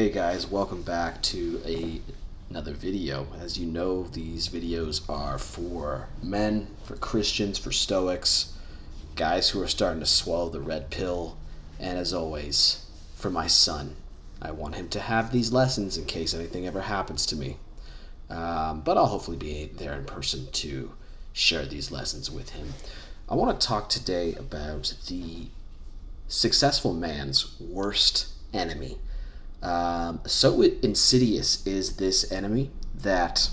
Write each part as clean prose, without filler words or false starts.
Hey guys, welcome back to another video. As you know, these videos are for men, for Christians, for Stoics, guys who are starting to swallow the red pill, and as always, for my son. I want him to have these lessons in case anything ever happens to me. But I'll hopefully be there in person to share these lessons with him. I want to talk today about the successful man's worst enemy. So insidious is this enemy that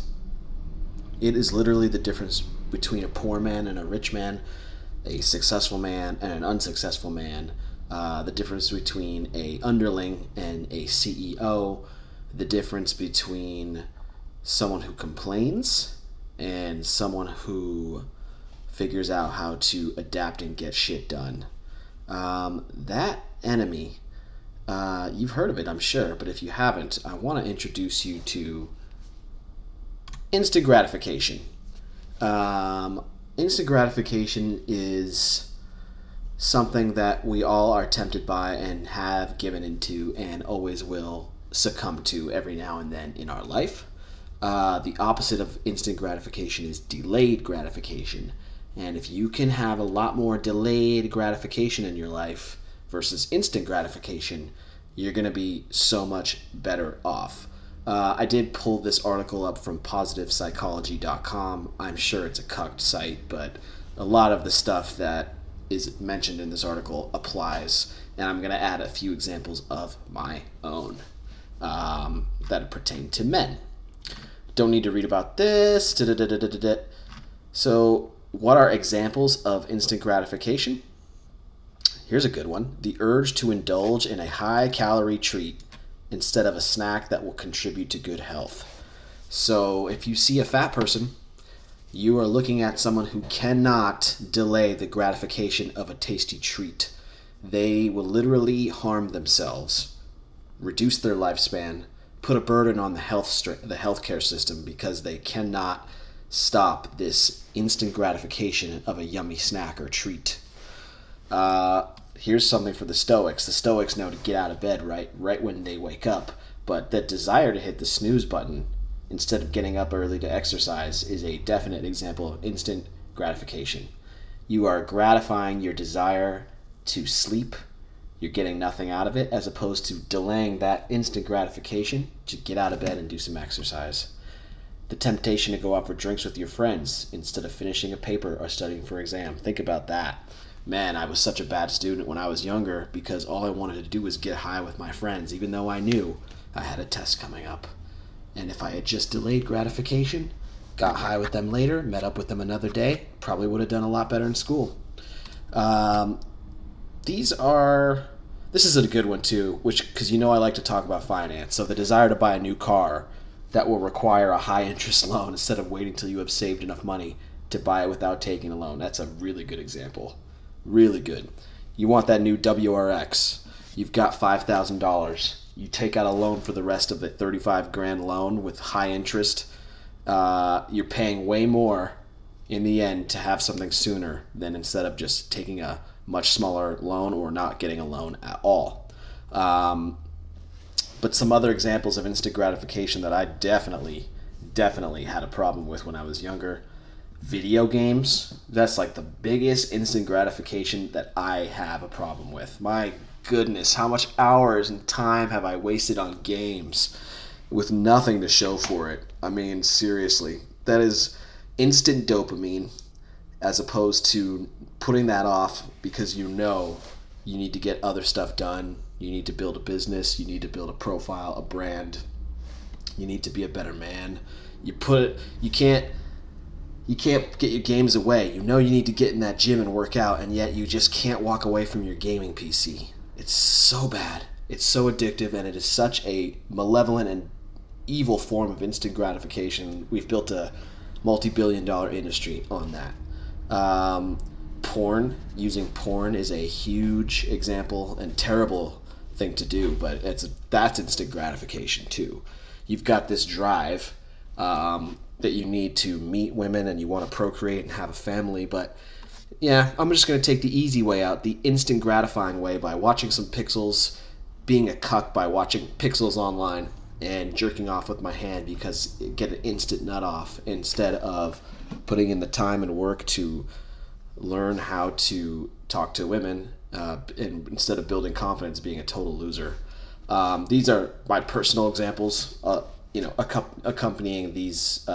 it is literally the difference between a poor man and a rich man, a successful man and an unsuccessful man, the difference between a underling and a CEO, the difference between someone who complains and someone who figures out how to adapt and get shit done. That enemy, you've heard of it, I'm sure, but if you haven't, I want to introduce you to instant gratification. Instant gratification is something that we all are tempted by and have given into and always will succumb to every now and then in our life. The opposite of instant gratification is delayed gratification. And if you can have a lot more delayed gratification in your life versus instant gratification, you're going to be so much better off. I did pull this article up from positivepsychology.com. I'm sure it's a cucked site, but a lot of the stuff that is mentioned in this article applies, and I'm going to add a few examples of my own that pertain to men. Don't need to read about this. So, what are examples of instant gratification? Here's a good one. The urge to indulge in a high-calorie treat instead of a snack that will contribute to good health. So if you see a fat person, you are looking at someone who cannot delay the gratification of a tasty treat. They will literally harm themselves, reduce their lifespan, put a burden on the healthcare system because they cannot stop this instant gratification of a yummy snack or treat. Here's something for the Stoics. The Stoics know to get out of bed right when they wake up, but that desire to hit the snooze button instead of getting up early to exercise is a definite example of instant gratification. You are gratifying your desire to sleep. You're getting nothing out of it, as opposed to delaying that instant gratification to get out of bed and do some exercise. The temptation to go out for drinks with your friends instead of finishing a paper or studying for exam. Think about that. Man, I was such a bad student when I was younger because all I wanted to do was get high with my friends, even though I knew I had a test coming up. And if I had just delayed gratification, got high with them later, met up with them another day, probably would have done a lot better in school. This is a good one too, because I like to talk about finance. So the desire to buy a new car that will require a high interest loan instead of waiting till you have saved enough money to buy it without taking a loan. That's a really good example. Really good. You want that new WRX. You've got $5,000. You take out a loan for the rest of the 35 grand loan with high interest. You're paying way more in the end to have something sooner than instead of just taking a much smaller loan or not getting a loan at all. But some other examples of instant gratification that I definitely had a problem with when I was younger. Video games. That's like the biggest instant gratification that I have a problem with. My goodness, how much hours and time have I wasted on games with nothing to show for it? I mean, seriously. That is instant dopamine as opposed to putting that off because you need to get other stuff done. You need to build a business. You need to build a profile, a brand. You need to be a better man. You can't get your games away. You need to get in that gym and work out, and yet you just can't walk away from your gaming PC. It's so bad. It's so addictive, and it is such a malevolent and evil form of instant gratification. We've built a multi-billion-dollar industry on that. Using porn is a huge example and terrible thing to do, but that's instant gratification too. You've got this drive that you need to meet women and you want to procreate and have a family, but yeah, I'm just going to take the easy way out, the instant gratifying way by watching some pixels, being a cuck by watching pixels online and jerking off with my hand because get an instant nut off instead of putting in the time and work to learn how to talk to women, and instead of building confidence, being a total loser. These are my personal examples, accompanying these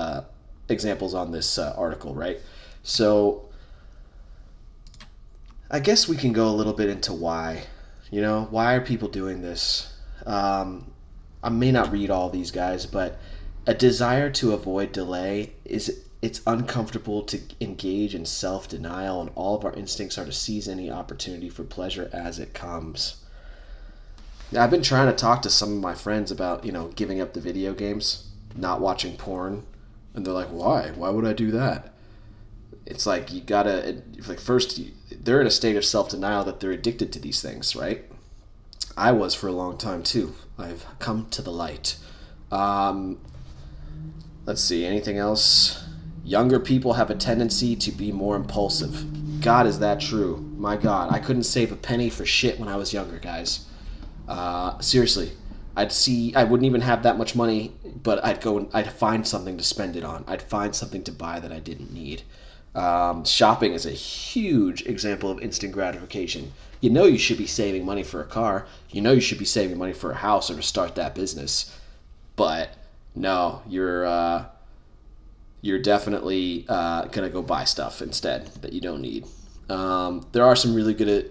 examples on this article, right? So I guess we can go a little bit into why. Why are people doing this? I may not read all these guys, but a desire to avoid delay it's uncomfortable to engage in self-denial, and all of our instincts are to seize any opportunity for pleasure as it comes. I've been trying to talk to some of my friends about, giving up the video games, not watching porn, and they're like, why? Why would I do that? It's like, you gotta, first, they're in a state of self-denial that they're addicted to these things, right? I was for a long time too. I've come to the light. Let's see, anything else? Younger people have a tendency to be more impulsive. God, is that true? My God, I couldn't save a penny for shit when I was younger, guys. Seriously, I wouldn't even have that much money, but I'd find something to spend it on. I'd find something to buy that I didn't need. Shopping is a huge example of instant gratification. You should be saving money for a car. You should be saving money for a house or to start that business. But no, you're definitely gonna go buy stuff instead that you don't need. There are some really good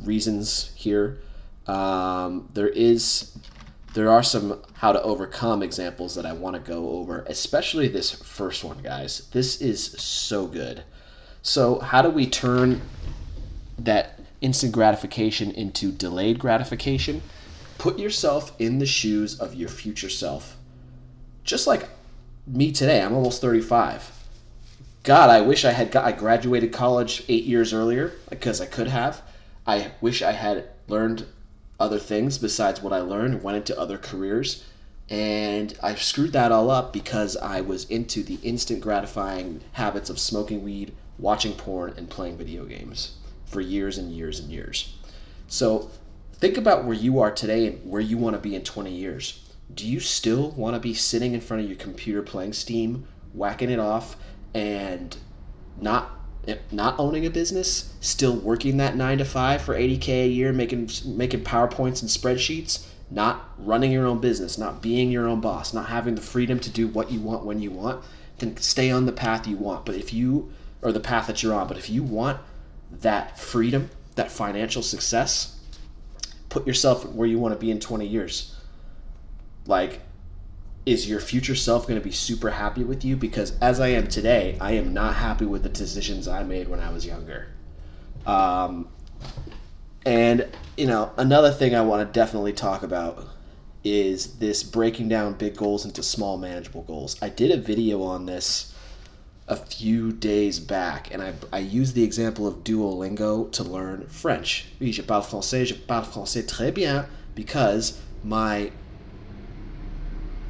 reasons here. There are some how to overcome examples that I want to go over, especially this first one, guys. This is so good. So how do we turn that instant gratification into delayed gratification? Put yourself in the shoes of your future self. Just like me today, I'm almost 35. God, I wish I graduated college 8 years earlier, because I could have. I wish I had learned other things besides what I learned, went into other careers, and I screwed that all up because I was into the instant gratifying habits of smoking weed, watching porn, and playing video games for years and years and years. So think about where you are today and where you want to be in 20 years. Do you still want to be sitting in front of your computer playing Steam, whacking it off, and not owning a business, still working that 9 to 5 for $80K a year, making PowerPoints and spreadsheets, not running your own business, not being your own boss, not having the freedom to do what you want when you want? Then stay on the path you want. Or the path that you're on. But if you want that freedom, that financial success, put yourself where you want to be in 20 years. Is your future self going to be super happy with you? Because as I am today, I am not happy with the decisions I made when I was younger. And another thing I want to definitely talk about is this breaking down big goals into small manageable goals. I did a video on this a few days back, and I used the example of Duolingo to learn French. Oui, je parle français très bien, because my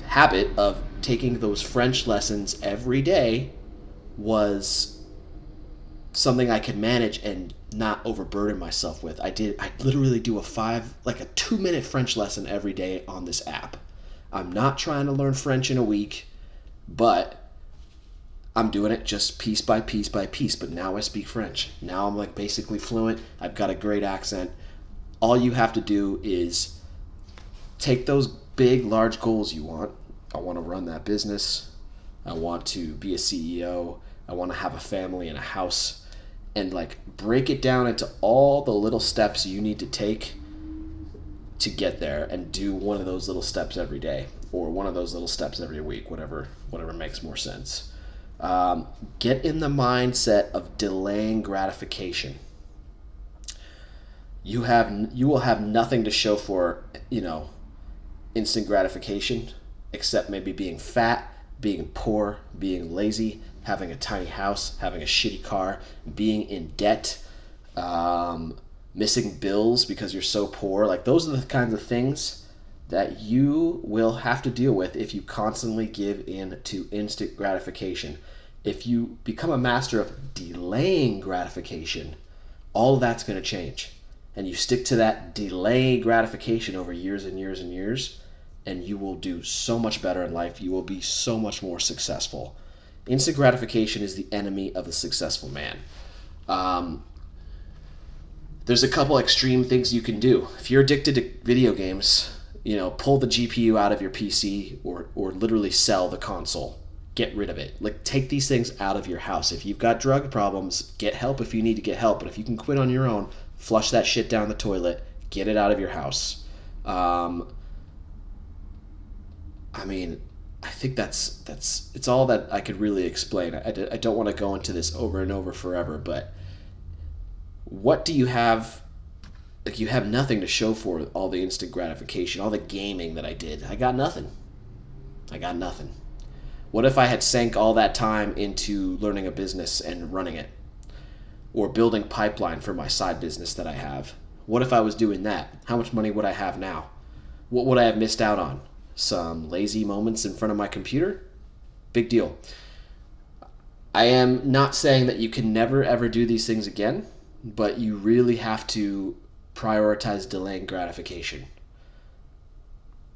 habit of taking those French lessons every day was something I could manage and not overburden myself with. I literally do a 2-minute French lesson every day on this app. I'm not trying to learn French in a week, but I'm doing it just piece by piece by piece. But now I speak French. Now I'm basically fluent. I've got a great accent. All you have to do is take those big, large goals you want. I want to run that business. I want to be a CEO. I want to have a family and a house. And break it down into all the little steps you need to take to get there, and do one of those little steps every day, or one of those little steps every week, whatever makes more sense. Get in the mindset of delaying gratification. You will have nothing to show for, instant gratification, except maybe being fat, being poor, being lazy, having a tiny house, having a shitty car, being in debt, missing bills because you're so poor. Those are the kinds of things that you will have to deal with if you constantly give in to instant gratification. If you become a master of delaying gratification, all of that's going to change. and you stick to that delay gratification over years and years and years, and you will do so much better in life. You will be so much more successful. Instant gratification is the enemy of a successful man. There's a couple extreme things you can do. If you're addicted to video games, pull the GPU out of your PC or literally sell the console. Get rid of it. Take these things out of your house. If you've got drug problems, get help if you need to get help. But if you can quit on your own, flush that shit down the toilet. Get it out of your house. I think it's all that I could really explain. I don't want to go into this over and over forever, but what do you have? You have nothing to show for all the instant gratification, all the gaming that I did. I got nothing. What if I had sank all that time into learning a business and running it? Or building pipeline for my side business that I have? What if I was doing that? How much money would I have now? What would I have missed out on? Some lazy moments in front of my computer? Big deal. I am not saying that you can never ever do these things again, but you really have to prioritize delaying gratification.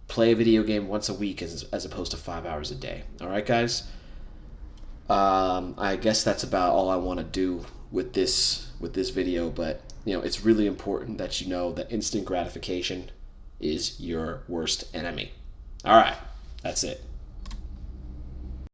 Play a video game once a week as opposed to 5 hours a day. All right, guys? I guess that's about all I want to do with this video, but it's really important that you know that instant gratification is your worst enemy. All right, that's it.